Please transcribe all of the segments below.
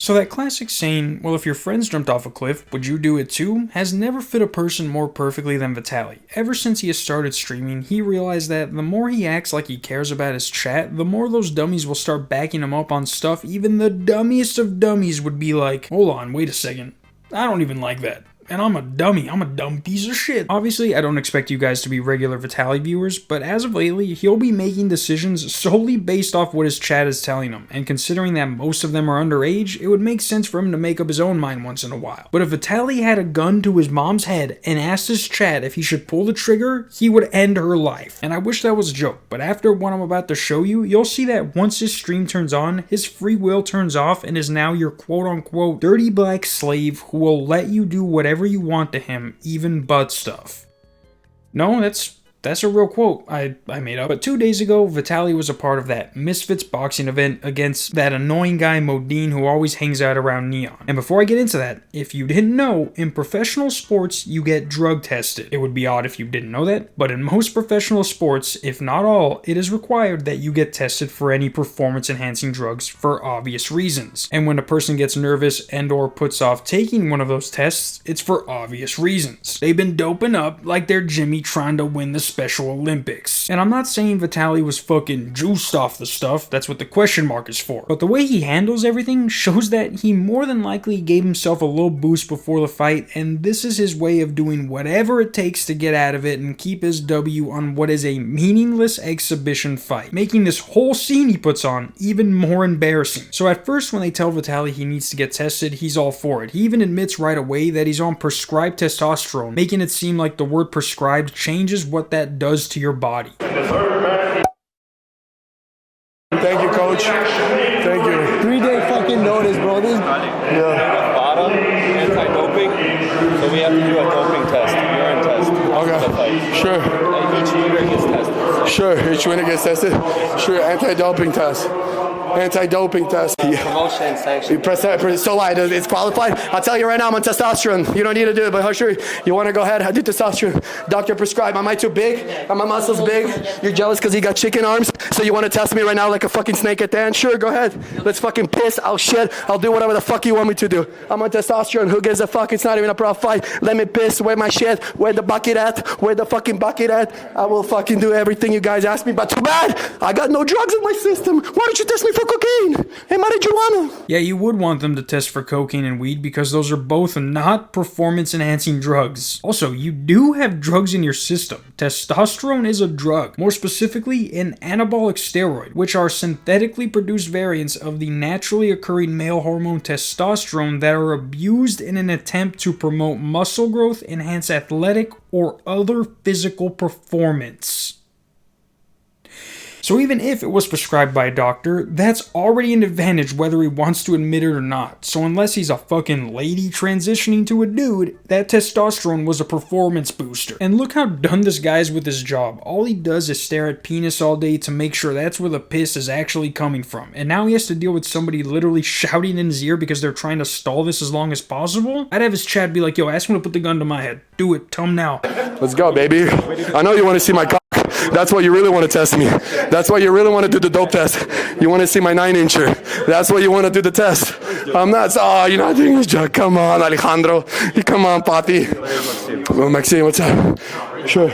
So that classic saying, well, if your friends jumped off a cliff, would you do it too, has never fit a person more perfectly than Vitaly. Ever since he has started streaming, he realized that the more he acts like he cares about his chat, the more those dummies will start backing him up on stuff even the dummiest of dummies would be like, hold on, wait a second, I don't even like that. And I'm a dummy. I'm a dumb piece of shit. Obviously, I don't expect you guys to be regular Vitaly viewers, but as of lately, he'll be making decisions solely based off what his chat is telling him. And considering that most of them are underage, it would make sense for him to make up his own mind once in a while. But if Vitaly had a gun to his mom's head and asked his chat if he should pull the trigger, he would end her life. And I wish that was a joke, but after what I'm about to show you, you'll see that once his stream turns on, his free will turns off and is now your quote-unquote dirty black slave who will let you do whatever you want to him, even butt stuff. No, that's a real quote I made up. But 2 days ago, Vitaly was a part of that Misfits boxing event against that annoying guy Modeen who always hangs out around Neon. And before I get into that, if you didn't know, in professional sports, you get drug tested. It would be odd if you didn't know that, but in most professional sports, if not all, it is required that you get tested for any performance-enhancing drugs for obvious reasons. And when a person gets nervous and or puts off taking one of those tests, it's for obvious reasons. They've been doping up like they're Jimmy trying to win the Special Olympics. And I'm not saying Vitaly was fucking juiced off the stuff, that's what the question mark is for. But the way he handles everything shows that he more than likely gave himself a little boost before the fight, and this is his way of doing whatever it takes to get out of it and keep his W on what is a meaningless exhibition fight, making this whole scene he puts on even more embarrassing. So at first when they tell Vitaly he needs to get tested, he's all for it. He even admits right away that he's on prescribed testosterone, making it seem like the word prescribed changes what that does to your body. Thank you, coach. Thank you. 3-day fucking notice, bro. This bottom anti-doping, so we have to do a doping test, urine test. Okay. Sure. Each winner gets tested. Sure. Each winner gets tested. Sure. Anti-doping test. Anti-doping test. Promotion sanction. You press that. So why? It's qualified. I'll tell you right now, I'm on testosterone. You don't need to do it, but sure, you want to go ahead. I do testosterone. Doctor prescribed. Am I too big? Are my muscles big? You're jealous because he got chicken arms? So you want to test me right now like a fucking snake at the end? Sure, go ahead. Let's fucking piss. I'll shit. I'll do whatever the fuck you want me to do. I'm on testosterone. Who gives a fuck? It's not even a pro fight. Let me piss. Where my shit? Where the bucket at? Where the fucking bucket at? I will fucking do everything you guys ask me, but too bad. I got no drugs in my system. Why don't you test me for cocaine and marijuana? Yeah, you would want them to test for cocaine and weed because those are both not performance-enhancing drugs. Also, you do have drugs in your system. Testosterone is a drug, more specifically an anabolic steroid, which are synthetically produced variants of the naturally occurring male hormone testosterone that are abused in an attempt to promote muscle growth, enhance athletic or other physical performance. So even if it was prescribed by a doctor, that's already an advantage whether he wants to admit it or not. So unless he's a fucking lady transitioning to a dude, that testosterone was a performance booster. And look how done this guy is with his job. All he does is stare at penis all day to make sure that's where the piss is actually coming from. And now he has to deal with somebody literally shouting in his ear because they're trying to stall this as long as possible. I'd have his chat be like, yo, ask him to put the gun to my head. Do it. Tell him now. Let's go, baby. I know you want to see my cock. That's why you really want to test me. That's why you really want to do the dope test. You want to see my 9-incher. That's why you want to do the test. I'm not. Oh, you're not doing this job. Come on, Alejandro. Come on, Papi. Oh, Maxine, what's up? Sure.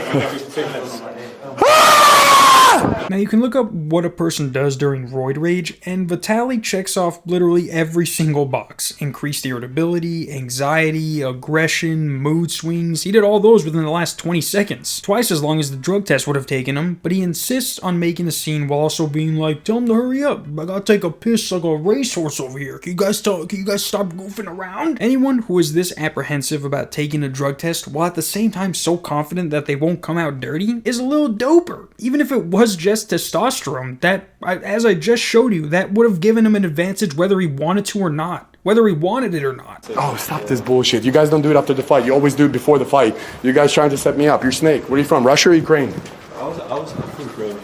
Now you can look up what a person does during roid rage, and Vitaly checks off literally every single box. Increased irritability, anxiety, aggression, mood swings. He did all those within the last 20 seconds. Twice as long as the drug test would have taken him, but he insists on making a scene while also being like, tell him to hurry up, I gotta take a piss like a racehorse over here. Can you guys stop goofing around? Anyone who is this apprehensive about taking a drug test while at the same time so confident that they won't come out dirty is a little doper. Even if it was just testosterone, that, as I just showed you, that would have given him an advantage whether he wanted to or not. Whether he wanted it or not. Oh, stop this bullshit. You guys don't do it after the fight. You always do it before the fight. You guys trying to set me up. You're Snake. Where are you from? Russia or Ukraine? I was from Ukraine.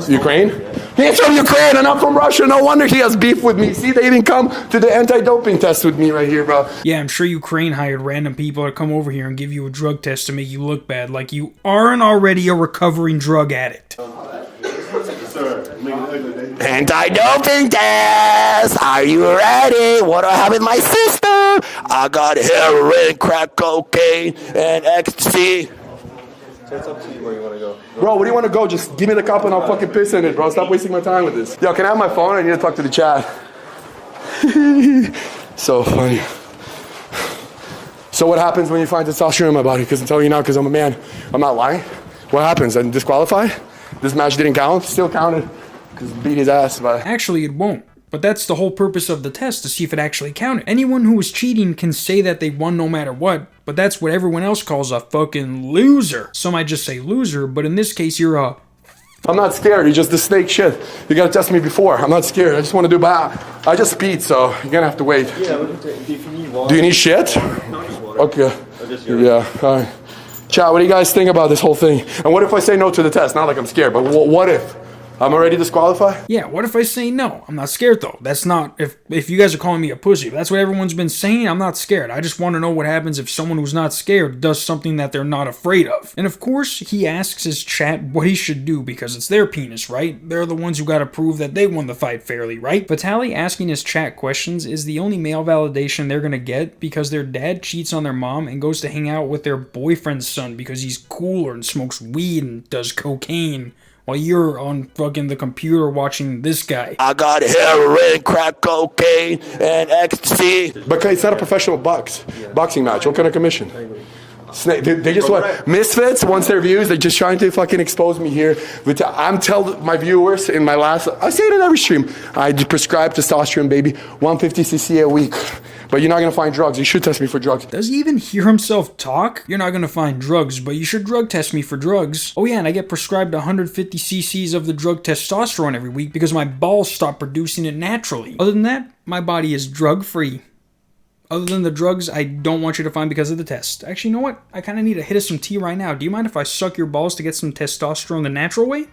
Ukraine? He's from Ukraine and I'm from Russia. No wonder he has beef with me. See, they even come to the anti-doping test with me right here, bro. Yeah, I'm sure Ukraine hired random people to come over here and give you a drug test to make you look bad, like you aren't already a recovering drug addict. Sir, Anti-doping test. Are you ready? What do I have in my system? I got heroin, crack cocaine, and ecstasy. So it's up to you where you want to go. Bro, where do you want to go? Just give me the cup and I'll fucking piss in it, bro. Stop wasting my time with this. Yo, can I have my phone? I need to talk to the chat. So funny. So what happens when you find testosterone in my body? Because I'm telling you now, because I'm a man. I'm not lying. What happens? I'm disqualified? This match didn't count? Still counted. Because beat his ass. But Actually, it won't. But that's the whole purpose of the test, to see if it actually counted. Anyone who was cheating can say that they won no matter what, but that's what everyone else calls a fucking loser. Some might just say loser, but in this case, you're a... I'm not scared. You just the snake shit. You gotta test me before. I'm not scared. I just want to do bad. I just speed, so you're gonna have to wait. Yeah, we can take, if you need water. Do you need shit? No, just water. Okay. Or just urine. Yeah, all right. Chat, what do you guys think about this whole thing? And what if I say no to the test? Not like I'm scared, but what if? I'm already disqualified? Yeah, what if I say no? I'm not scared though. That's not, if you guys are calling me a pussy, if that's what everyone's been saying, I'm not scared. I just want to know what happens if someone who's not scared does something that they're not afraid of. And of course, he asks his chat what he should do because it's their penis, right? They're the ones who gotta prove that they won the fight fairly, right? Vitaly asking his chat questions is the only male validation they're gonna get because their dad cheats on their mom and goes to hang out with their boyfriend's son because he's cooler and smokes weed and does cocaine. While you're on fucking the computer watching this guy. I got heroin, crack cocaine, and ecstasy. But it's not a professional boxing match. What kind of commission? They just want misfits. Once their views, they're just trying to fucking expose me here. But I'm telling my viewers in my last, I say it in every stream. I prescribe testosterone, baby, 150 cc a week. But you're not gonna find drugs. You should test me for drugs. Does he even hear himself talk? You're not gonna find drugs, but you should drug test me for drugs. Oh yeah, and I get prescribed 150 cc's of the drug testosterone every week because my balls stop producing it naturally. Other than that, my body is drug free. Other than the drugs I don't want you to find because of the test. Actually, you know what? I kind of need a hit of some tea right now. Do you mind if I suck your balls to get some testosterone the natural way?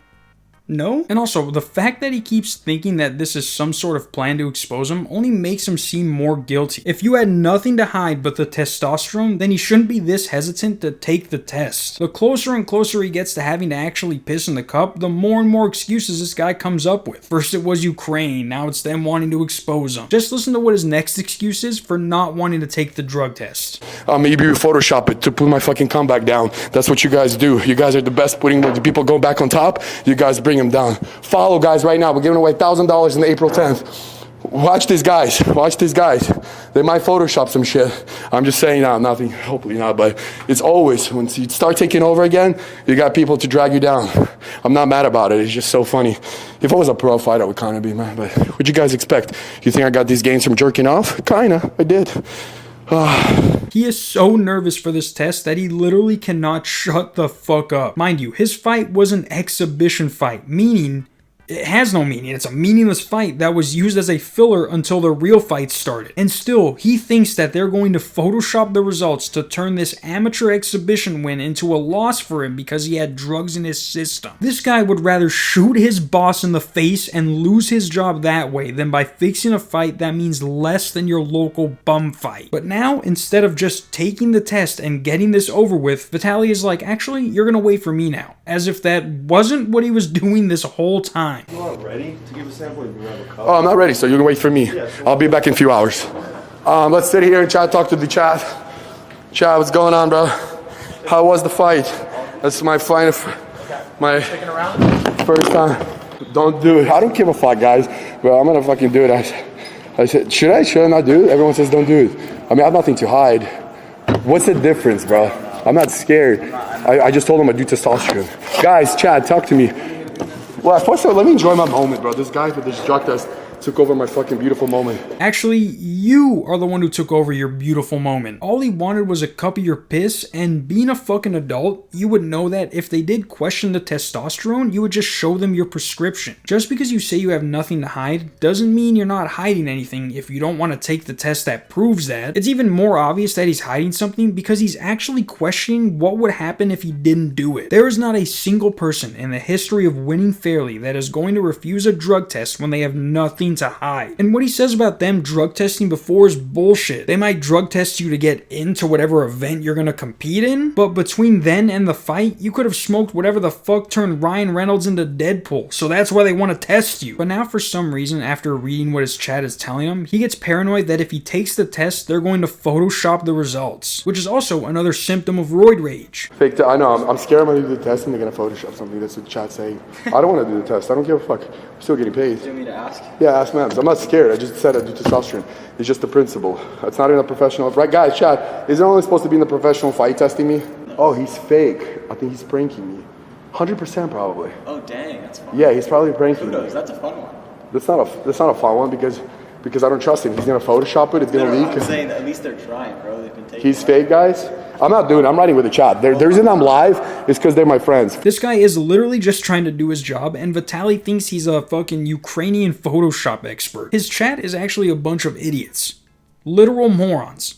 No? And also, the fact that he keeps thinking that this is some sort of plan to expose him only makes him seem more guilty. If you had nothing to hide but the testosterone, then he shouldn't be this hesitant to take the test. The closer and closer he gets to having to actually piss in the cup, the more and more excuses this guy comes up with. First it was Ukraine, now it's them wanting to expose him. Just listen to what his next excuse is for not wanting to take the drug test. Maybe you Photoshop it to put my fucking comeback down. That's what you guys do. You guys are the best putting the people go back on top. You guys bring them down. Follow, guys, right now. We're giving away $1,000 in April 10th. Watch these guys. Watch these guys. They might Photoshop some shit. I'm just saying now, nothing. Hopefully not, but it's always, once you start taking over again, you got people to drag you down. I'm not mad about it. It's just so funny. If I was a pro fighter, I would kind of be mad, but what'd you guys expect? You think I got these gains from jerking off? Kinda. I did. He is so nervous for this test that he literally cannot shut the fuck up. Mind you, his fight was an exhibition fight, meaning it has no meaning. It's a meaningless fight that was used as a filler until the real fight started. And still, he thinks that they're going to Photoshop the results to turn this amateur exhibition win into a loss for him because he had drugs in his system. This guy would rather shoot his boss in the face and lose his job that way than by fixing a fight that means less than your local bum fight. But now, instead of just taking the test and getting this over with, Vitaly is like, actually, you're gonna wait for me now. As if that wasn't what he was doing this whole time. You aren't ready to give a sample? You have a cup? Oh, I'm not ready, so you can wait for me. Yeah, sure. I'll be back in a few hours. Let's sit here and chat, talk to the chat. Chat, what's going on, bro? How was the fight? That's my final, my first time. Don't do it. I don't give a fuck, guys. But I'm gonna fucking do it. I said, should I not do it? Everyone says don't do it. I mean, I have nothing to hide. What's the difference, bro? I'm not scared. I just told him I do testosterone. Guys, chat, talk to me. Well, first of all, let me enjoy my moment, bro. This guy with this drug test took over my fucking beautiful moment. Actually, you are the one who took over your beautiful moment. All he wanted was a cup of your piss, and being a fucking adult, you would know that if they did question the testosterone, you would just show them your prescription. Just because you say you have nothing to hide doesn't mean you're not hiding anything if you don't want to take the test that proves that. It's even more obvious that he's hiding something because he's actually questioning what would happen if he didn't do it. There is not a single person in the history of winning fairly that is going to refuse a drug test when they have nothing trying to hide. And what he says about them drug testing before is bullshit. They might drug test you to get into whatever event you're gonna compete in, but between then and the fight, you could have smoked whatever the fuck turned Ryan Reynolds into Deadpool, so that's why they want to test you. But now for some reason, after reading what his chat is telling him, he gets paranoid that if he takes the test, they're going to Photoshop the results, which is also another symptom of roid rage. Fake I know, I'm scared I'm gonna do the test and they're gonna Photoshop something. That's what the chat's saying. I don't wanna do the test. I don't give a fuck. I'm still getting paid. Do you want me to ask? Yeah, ask Mams. I'm not scared. I just said I do testosterone. It's just the principle. It's not even a professional. Right, guys, chat, isn't only supposed to be in the professional fight testing me? Oh, he's fake. I think he's pranking me. 100% probably. Oh, dang, that's fun. Yeah, he's probably pranking me. Kudos, that's a fun one. That's not a fun one because I don't trust him. He's gonna Photoshop it. It's gonna leak. I'm saying at least they're trying, bro. They've been taking. He's fake, guys. I'm not doing it. I'm writing with the chat. The reason I'm live is because they're my friends. This guy is literally just trying to do his job, and Vitaly thinks he's a fucking Ukrainian Photoshop expert. His chat is actually a bunch of idiots. Literal morons.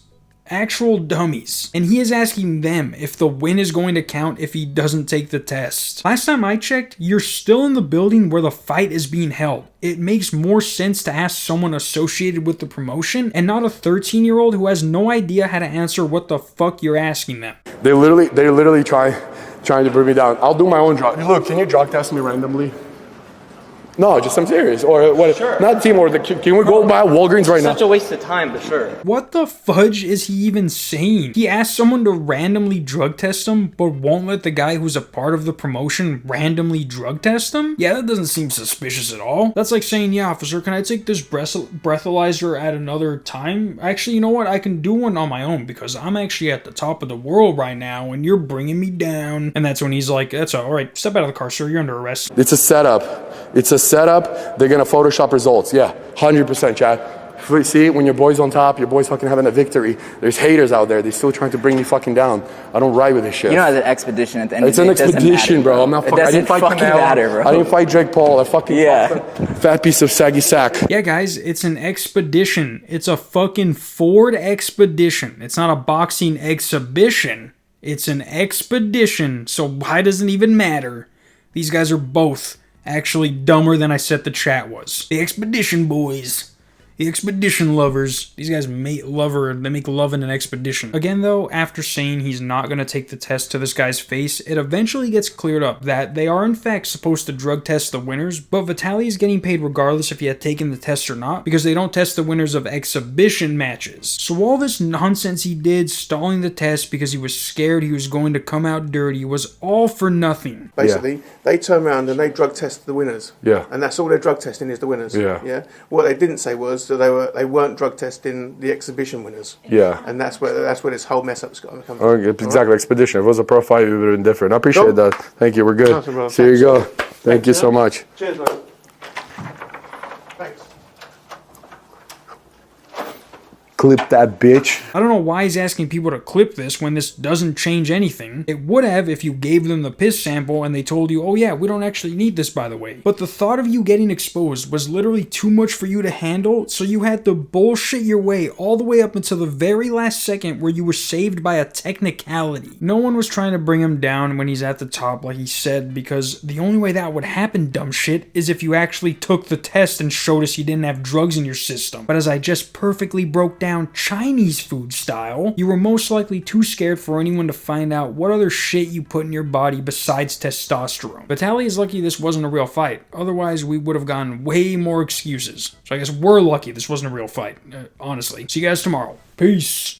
Actual dummies. And he is asking them if the win is going to count if he doesn't take the test. Last time I checked, you're still in the building where the fight is being held. It makes more sense to ask someone associated with the promotion and not a 13-year-old who has no idea how to answer what the fuck you're asking them. They're literally trying to bring me down. I'll do my own drug. Look, can you drug test me randomly? No, just I'm serious. Or what? Sure. Not team. Or can we go buy Walgreens right now? Such a waste of time, but sure. What the fudge is he even saying? He asked someone to randomly drug test him, but won't let the guy who's a part of the promotion randomly drug test him? Yeah, that doesn't seem suspicious at all. That's like saying, yeah, officer, can I take this breathalyzer at another time? Actually, you know what? I can do one on my own because I'm actually at the top of the world right now and you're bringing me down. And that's when he's like, that's all right. Step out of the car, sir. You're under arrest. It's a setup. It's a setup. They're gonna Photoshop results. Yeah, 100%, Chad. See, when your boy's on top, your boy's fucking having a victory. There's haters out there. They're still trying to bring me fucking down. I don't ride with this shit. You know, it's an expedition at the end It's of an the day. expedition, Matter, bro. I'm not fucking. I didn't fight Canelo. Matter, bro. I didn't fight Jake Paul. I fucking fat piece of saggy sack. Yeah, guys, it's an expedition. It's a fucking Ford expedition. It's not a boxing exhibition. It's an expedition. So why does it even matter? These guys are both actually dumber than I said the chat was. The expedition boys. The expedition lovers. These guys make love in an expedition. Again though, after saying he's not going to take the test to this guy's face, it eventually gets cleared up that they are in fact supposed to drug test the winners, but Vitaly is getting paid regardless if he had taken the test or not, because they don't test the winners of exhibition matches. So all this nonsense he did, stalling the test because he was scared he was going to come out dirty, was all for nothing. Basically, they turn around and they drug test the winners. Yeah. And that's all they're drug testing is the winners. Yeah. Yeah. What they didn't say was that they weren't drug testing the exhibition winners. Yeah. And that's where this whole mess up's got to come from. Okay, exactly, expedition. If it was a pro fight, it would have been different. I appreciate that. Thank you. We're good. Awesome, bro. So here you go. Thank you so much. Cheers, man. Thanks. Clip that bitch. I don't know why he's asking people to clip this when this doesn't change anything. It would have if you gave them the piss sample and they told you, oh yeah, we don't actually need this by the way. But the thought of you getting exposed was literally too much for you to handle, so you had to bullshit your way all the way up until the very last second where you were saved by a technicality. No one was trying to bring him down when he's at the top like he said, because the only way that would happen, dumb shit, is if you actually took the test and showed us you didn't have drugs in your system. But as I just perfectly broke down Chinese food style, you were most likely too scared for anyone to find out what other shit you put in your body besides testosterone. Vitaly is lucky this wasn't a real fight, otherwise we would have gotten way more excuses. So I guess we're lucky this wasn't a real fight, honestly. See you guys tomorrow. Peace.